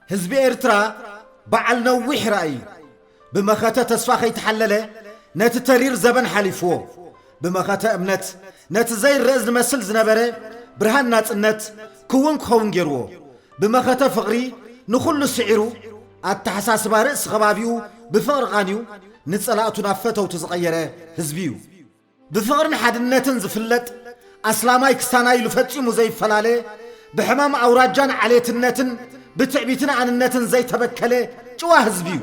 ህዝቢ ኤርትራ በዓል ነዊሕ ራእይ ብመኸተ ተስፋ ከይተሓለለ ነቲ ተሪር ዘበን ሓሊፍዎ ብመኸተ እምነት ነቲ ዘይርአ ዝመስል ዝነበረ ብርሃን ናጽነት ክውን ክኸውን ገይርዎ ብመኸተ ፍቕሪ ንኹሉ ስዒሩ ኣተሓሳስባ ርእሲ ኸባቢኡ ብፍቕሪ ቓንዩ ንጸላእቱ ናብ ፈተውቱ ዝቐየረ ህዝቢ እዩ ብፍቕርን ሓድነትን ዝፍለጥ ኣስላማይ ክስታናይ ኢሉ ፈጺሙ ዘይፈላለ ብሕማም ኣውራጃን ዓሌትነትን ብትዕቢትን ኣንነትን ዘይተበከለ ጭዋ ህዝቢ እዩ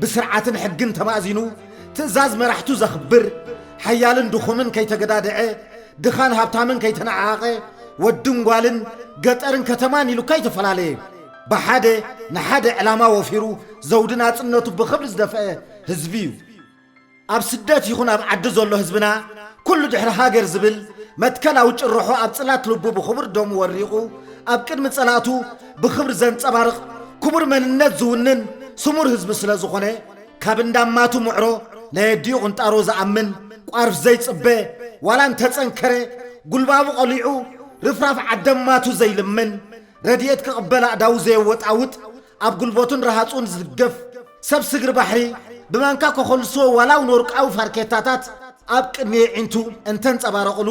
ብስርዓትን ሕግን ተማእዚኑ ትእዛዝ መራሕቱ ዘኽብር ሓያልን ድኹምን ከይተገዳድዐ ድኻን ሃብታምን ከይተነዓቐ ወድን ጓልን ገጠርን ከተማን ኢሉ ከይተፈላለየ ብሓደ ንሓደ ዕላማ ወፊሩ ዘውድን ኣጽነቱ ብኽብሪ ዝደፍአ ህዝቢ እዩ ኣብ ስደት ይኹን ኣብ ዓዲ ዘሎ ህዝብና ኩሉ ድሕሪ ሃገር ዝብል መትከላዊ ጭርሖ ኣብ ጽላት ልቡ ብኽቡር ደሙ ወሪቑ ኣብ ቅድሚ ጸላእቱ ብኽብሪ ዘንጸባርቕ ክቡር መንነት ዝውንን ስሙር ህዝቢ ስለ ዝኾነ ካብ እንዳማቱ ምዕሮ ናይ ኣዲኡ ቕንጣሮ ዝኣምን ቋርፍ ዘይጽበ ዋላ እንተጸንከረ ጉልባቡ ቐሊዑ ርፍራፍ ዓደማቱ ዘይልምን ረድኤት ክቕበል ኣእዳው ዘየወጣውጥ ኣብ ጉልበቱን ረሃጹን ዝድገፍ ሰብ ስግሪ ባሕሪ ብማንካ ከኸልስዎ ዋላው ንወርቃዊ ፋርኬታታት ኣብ ቅድሚ ዒንቱ እንተንጸባረቕሉ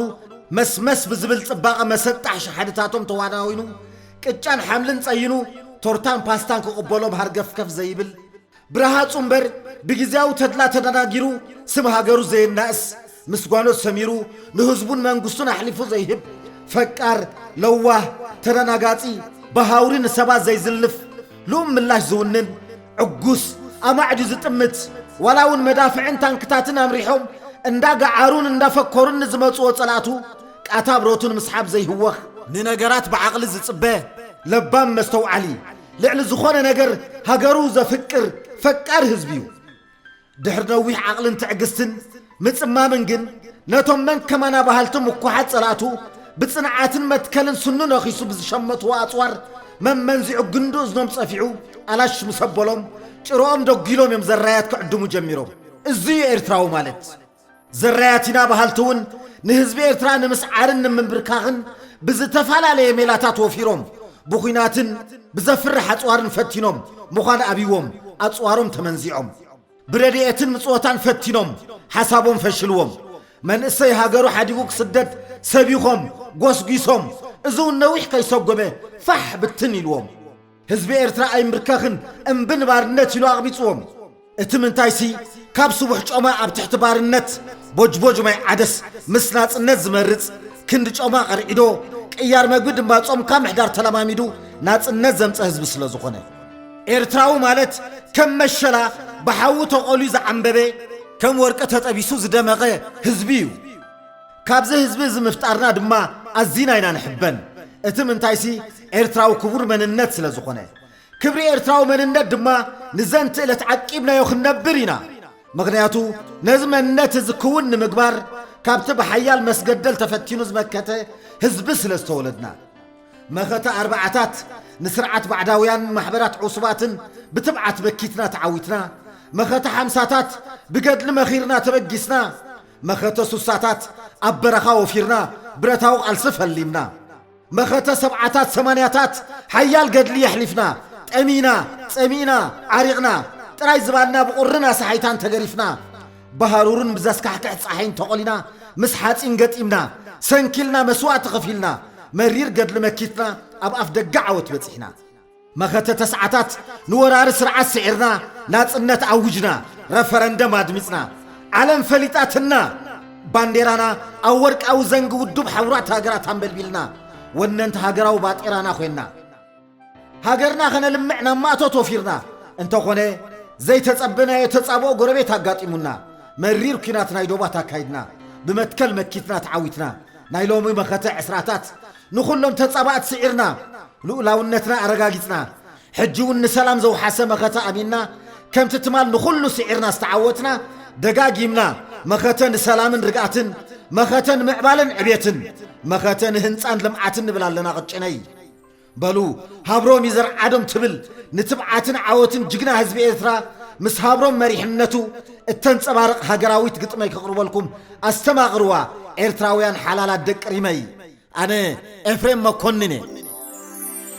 መስመስ ብዝብል ጽባቐ መሰጣሕ ሸሓድታቶም ተዋናዊኑ ቅጫን ሓምልን ጸይኑ ቶርታን ፓስታን ክቕበሎ ብሃርገፍከፍ ዘይብል ብረሃጹ እምበር ብጊዜያዊ ተድላ ተደናጊሩ ስም ሃገሩ ዘየናእስ ምስጓኖት ሰሚሩ ንህዝቡን መንግሥቱን ኣሕሊፉ ዘይህብ ፈቃር ለዋህ ተደናጋጺ በሃውሪ ንሰባት ዘይዝልፍ ልኡም ምላሽ ዝውንን ዕጉስ ኣማዕዲ ዝጥምት ዋላውን መዳፍዕን ታንክታትን ኣምሪሖም እንዳጋዓሩን እንዳፈኮሩን ንዝመጽዎ ጸላእቱ ቃታ ብሮቱን ምስሓብ ዘይህወኽ ንነገራት ብዓቕሊ ዝጽበ ለባም መስተውዓሊ ልዕሊ ዝኾነ ነገር ሃገሩ ዘፍቅር ፈቃር ህዝቢ እዩ ድሕሪ ነዊሕ ዓቕልን ትዕግስትን ምጽማምን ግን ነቶም መንከማና ባህልቲ ምኩሓት ጸላእቱ ብጽንዓትን መትከልን ስኑ ነኺሱ ብዝሸመትዎ ኣጽዋር መመንዚዑ ግንዱ እዝኖም ጸፊዑ ኣላሽ ምሰበሎም ጭሮኦም ደጊሎም እዮም ዘራያት ክዕድሙ ጀሚሮም እዙዩ ኤርትራዊ ማለት ዘራያቲና ባህልቲውን ንህዝቢ ኤርትራ ንምስዓርን ንምንብርካኽን ብዝተፈላለየ ሜላታት ወፊሮም ብኹናትን ብዘፍርሕ ኣጽዋርን ፈቲኖም ምዃን ኣቢዎም ኣጽዋሮም ተመንዚዖም ብረድኤትን ምጽወታን ፈቲኖም ሓሳቦም ፈሽልዎም መንእሰይ ሃገሩ ሓዲጉ ክስደድ ሰቢኾም ጐስጒሶም እዙውን ነዊሕ ከይሰጐመ ፋሕ ብትን ኢልዎም ህዝቢ ኤርትራ ኣይምብርከኽን እምብን ባርነት ኢሉ ኣቕቢጽዎም እቲ ምንታይሲ ካብ ስቡሕ ጮማ ኣብ ትሕቲ ባርነት ቦጅቦጅ ማይ ዓደስ ምስ ናጽነት ዝመርጽ ክንዲ ጮማ ቐርዒዶ ቅያር መግቢ ድማ ጾምካ ምሕዳር ተለማሚዱ ናጽነት ዘምፀ ህዝቢ ስለ ዝኾነ ኤርትራዊ ማለት ከም መሸላ ብሓዊ ተቐልዩ ዝዓንበበ ከም ወርቂ ተጠቢሱ ዝደመቐ ህዝቢ እዩ ካብዚ ህዝቢ ዝምፍጣርና ድማ ኣዚና ኢና ንሕበን እቲ ምንታይሲ ኤርትራዊ ክቡር መንነት ስለ ዝኾነ ክብሪ ኤርትራዊ መንነት ድማ ንዘንቲ ዕለት ዓቂብናዮ ክንነብር ኢና ምኽንያቱ ነዚ መንነት ዝክውን ንምግባር ካብቲ ብሓያል መስገደል ተፈቲኑ ዝመከተ ህዝቢ ስለ ዝተወለድና መኸተ ኣርባዓታት ንስርዓት ባዕዳውያን ማሕበራት ዕሱባትን ብትብዓት በኪትና ተዓዊትና መኸተ ሓምሳታት ብገድሊ መኺርና ተበጊስና መኸተ ሱሳታት ኣብ በረኻ ወፊርና ብረታዊ ቓልሲ ፈሊምና መኸተ ሰብዓታት ሰማንያታት ሓያል ገድሊ የሕሊፍና ጠሚና ጸሚእና ዓሪቕና ጥራይ ዝባልና ብቑርና ሰሓይታን ተገሪፍና ባህሩርን ብዘስካሕክሕ ፀሓይን ተቖሊና ምስ ሓፂን ገጢምና ሰንኪልና መስዋዕቲ ኸፊልና መሪር ገድሊ መኪትና ኣብ ኣፍ ደጋ ዓወት በፂሕና መኸተ ተስዓታት ንወራሪ ስርዓት ስዒርና ናጽነት ኣውጅና ረፈረንደም ኣድሚፅና ዓለም ፈሊጣትና ባንዴራና ኣብ ወርቃዊ ዘንጊ ውዱብ ሓውራት ሃገራት ኣንበልቢልና ወነንቲ ሃገራዊ ባጤራና ኾይንና ሃገርና ኸነልምዕ ናብ ማእቶት ወፊርና እንተኾነ ዘይተጸብናዮ ተጻብኦ ጎረቤት ኣጋጢሙና መሪር ኩናት ናይ ዶባት ኣካይድና ብመትከል መኪትና ተዓዊትና ናይ ሎሚ መኸተ ዕስራታት ንኹሎም ተጻባእት ስዒርና ልኡላውነትና ኣረጋጊጽና ሕጂውን ንሰላም ዘውሓሰ መኸተ ኣሚንና ከምቲ ትማል ንኹሉ ስዒርና ዝተዓወትና ደጋጊምና መኸተ ንሰላምን ርግኣትን መኸተ ንምዕባልን ዕቤትን መኸተ ንህንፃን ልምዓትን ንብል ኣለና ቕጭነይ በሉ ሃብሮም ይዘርዓዶም ትብል ንትብዓትን ዓወትን ጅግና ህዝቢ ኤርትራ ምስ ሃብሮም መሪሕነቱ እተንጸባርቕ ሃገራዊት ግጥመይ ከቕርበልኩም ኣስተማቕርዋ ኤርትራውያን ሓላላት ደቂ ሪመይ ኣነ ኤፍሬም መኮንን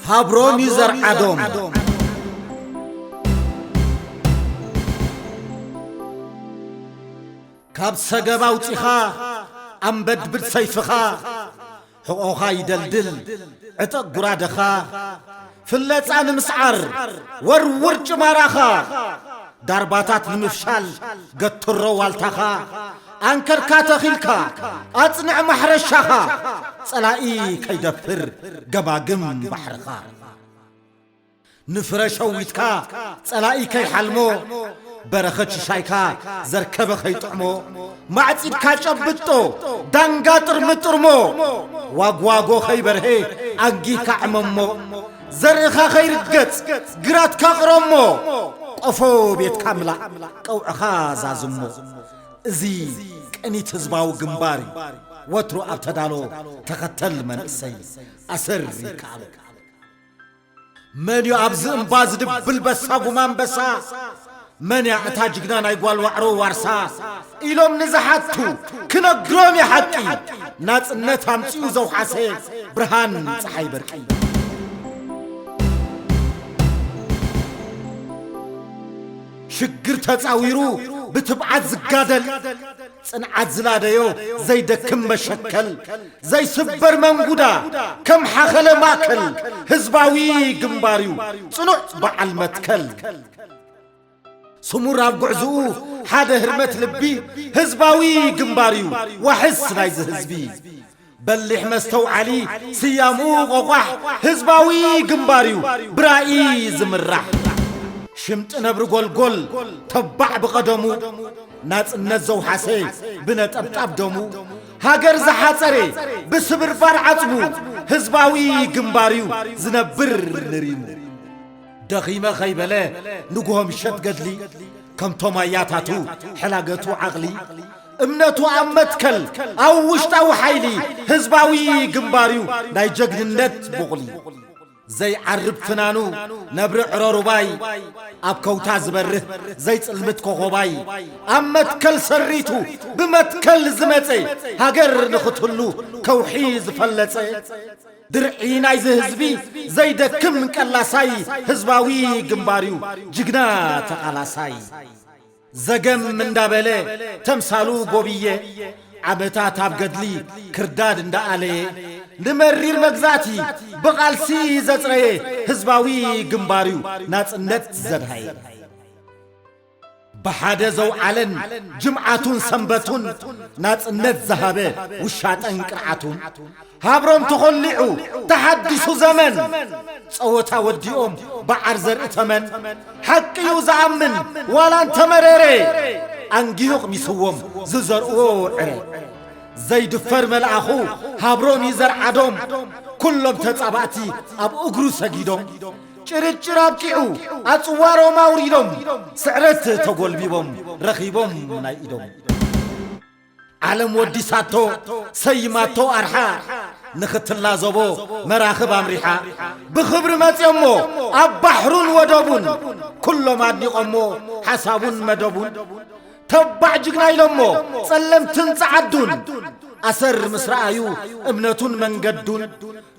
ሃብሮን ይዘርዓዶም ካብ ሰገባ ውፂኻ ኣንበድብድ ሰይፍኻ ሕቆኻ ይደልድል ዕጥቕ ጉራደኻ ፍለፃ ንምስዓር ወርውር ጭማራኻ ዳርባታት ንምፍሻል ገትሮ ዋልታኻ አንከርካ ተኺልካ ኣጽንዕ ማሕረሻኻ ጸላኢ ከይደፍር ገባግም ባሕርኻ ንፍረሸዊትካ ጸላኢ ከይሓልሞ በረኸት ሽሻይካ ዘርከበ ኸይጥዕሞ ማዕጺድካ ጨብጦ ዳንጋ ጥርምጥርሞ ዋግዋጎ ኸይበርሄ ኣንጊካ ዕመሞ ዘርእኻ ኸይርገጽ ግራትካ ቅረሞ ቆፎ ቤትካ ምላእ ቀውዕኻ ዛዝሞ እዚ ቅኒት ህዝባዊ ግንባር ወትሩ ኣብ ተዳሎ ተኸተል መንእሰይ ኣሰር ይከኣሎ መንዮ ኣብዚ እምባ ዝድብል በሳ ጉማንበሳ መንያ እታ ጅግና ናይ ጓል ዋዕሮ ዋርሳ ኢሎም ንዝሓቱ ክነግሮም የሓቂ ናጽነት ኣምፂኡ ዘውሓሰ ብርሃን ፀሓይ በርቂ ሽግር ተጻዊሩ ብትብዓት ዝጋደል ጽንዓት ዝላደዮ ዘይደክም መሸከል ዘይስበር መንጉዳ ከም ሓኸለ ማከል ህዝባዊ ግንባርዩ ጽኑዕ በዓል መትከል سمور ኣብ ጉዕዝኡ ሓደ ህርመት ልቢ ህዝባዊ ግንባርዩ ወሕስ ናይ ህዝቢ በሊሕ መስተውዓሊ ስያሙ ቆቋሕ ህዝባዊ ግንባርዩ ብራኢ ዝምራሕ ሽምጥ ነብሪ ጎልጎል ተባዕ ብቀደሙ ናጽነት ዘውሓሰ ብነጠብጣብ ደሙ ሃገር ዝሓፀረ ብስብርባር ዓጽሙ ህዝባዊ ግንባርዩ ዝነብር ንሪሙ دخيمة خيبلة نقوهم الشد قدلي كم توماياتاتو حلاقتو عقلي امنتو عمتكل او وشتاو حيلي هزباوي قنباريو داي جقن النت بغلي زي عرب فنانو نبر عرارو باي اب كوتا زبره زي تلمت كوخوباي عمتكل سريتو بمتكل زمتي هاقر نخطلو كوحيز فلتي درعي نايز هزبي زي دكم كالاساي هزباوي قنباريو جقنا تقالاساي زقم من دابله تمثالو بوبيه عبتا تابقدلي كرداد اندالي لمرير مقزاتي بقالسي زتري هزباوي قنباريو ناس النت زدهاي بحادة زو علن جمعاتون سنبتون ناس النت زهابه وشاتن كرعاتون هابرم تخلعو تحدثو زمن صوتا وديوم بعر زرق تمن حقيو زعمن ولا انت مريري انجيوق ميسووم ززرقو عري زيد فرمل اخو هابرم يزر عدوم كلهم تتصاباتي اب اقرو سجيدوم چرچر ابكيو اصوارو ماوريدوم سعرت تقولبيبوم رخيبوم نايدوم عالم ودي ساتو سيماتو أرحا نختلا زبو مراخب أمريحا بخبر ماتيمو أبحرون ودبون كل ما دي أمو حسابون مدبون تبع جقنا يلمو سلم تنسعدون أسر مسرعيو ابنتون من قدون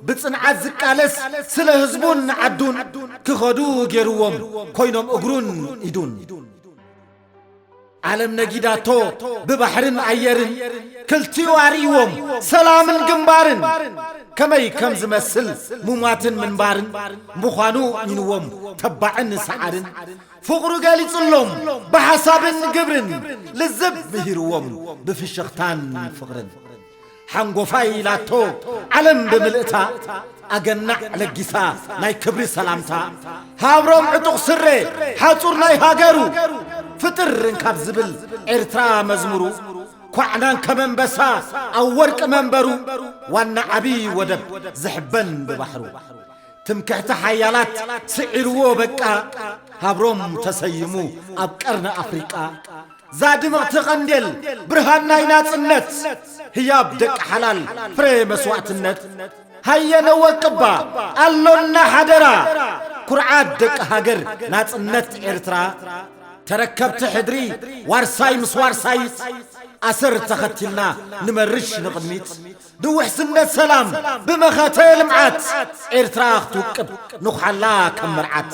بتصنع الزكالس سله هزبون عدون كخدو جيروهم كوينهم أقرون يدون عالم نجيداتو ببحرن عيرن كلتيو عريوم سلام جنبارن كماي كم زمسل مماتن من بارن مخانو ينوم تبعن سعرن فقرو قالي صلوم بحساب قبرن للزب بهيروم بفشختان فقرن حنقو فايلاتو علم بملئتا أجنع لجسا ناي كبري سلامتا هاورم عطق سري حاصور ناي هاجرو فطر رنكاب زبل إرترا مزمرو كوعنان كمن بسا أو ورق منبرو وانا عبي ودب زحبن ببحرو تمكحت حيالات سعرو بكا هابروم تسيمو أبكرنا أفريقا زاد معتقندل برهان ناينات النت هياب دك حلال فري مسوات النت هيا نوكبا اللون حدرا كرعات دك هاجر نات النت إرترا تركبت حدري وارساي مسوارسايت أسر تختلنا نمرش نقدميت دوح سنة سلام بمخاتل معات إرتراخ توكب نخلا كمرعات